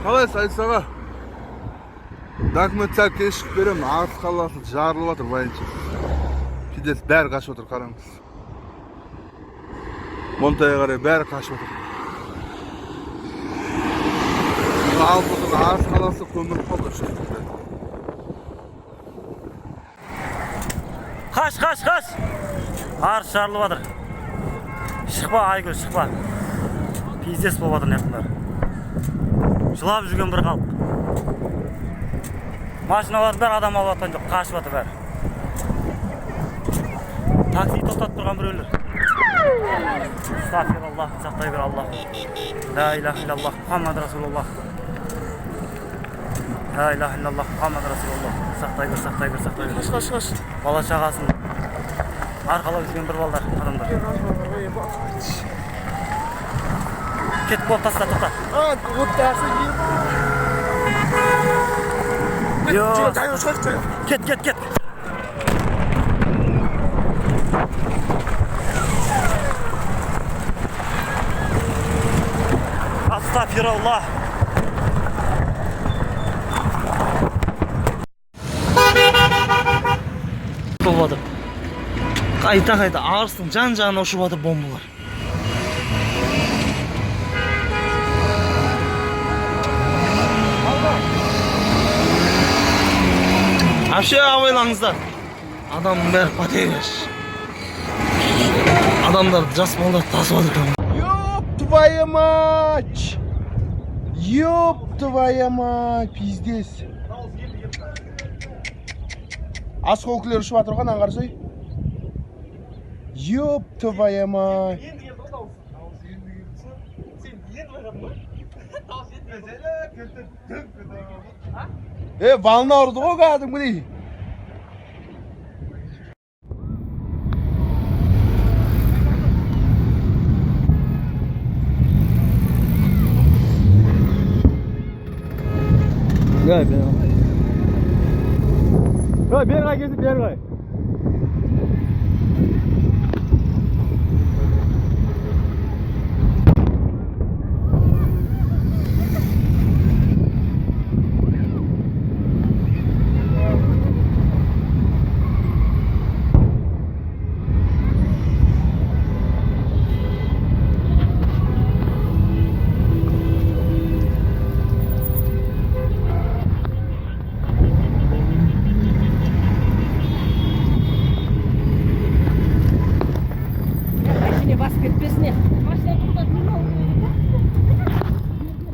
Қалайсыз Айсаға? Документ сәл кешігіп беремін. Арыс қаласы жарылып жатыр военче. Пидес бәрі қашып отыр, қараңыз. Монтайға қарай бәрі қашып отыр. Алып отыр, Арыс қаласы көміліп қалды. Қаш! Арыс жарылып жатыр. Шықпа, Айгүл, шықпа. Пиздес болып жатыр нәқтілер. Жылап жүрген бір халық. Машиналар бәрі адам алып жатқан жоқ, қашып жатыр бәрі. Такси тоқтатып тұрған біреулер. Астағфираллах, сақтай бер Аллах. Ла иляха иллаллах, Мұхаммад Расулуллах. Ла иляха иллаллах, Мұхаммад Расулуллах. Сақтай бер. Қаш. Бала шағасын арқалап жүрген бір балдар, адамдар. Кетіп болып таста, тоқта. Кет. Астағфираллах. Болады. Қайта Арыстың жан-жағына ұшып жатыр бомбалар. Вообще абайлаңыздар. Адамның бәрі потеряш. Адамдар жас балдар тасып жатыр. Ёп твоя мать, пиздец. Осколкілер ұшып жатыр ғой, қарасай. Ёп твоя мать. Волна ұрды ғой кәдімгідей. Бері қай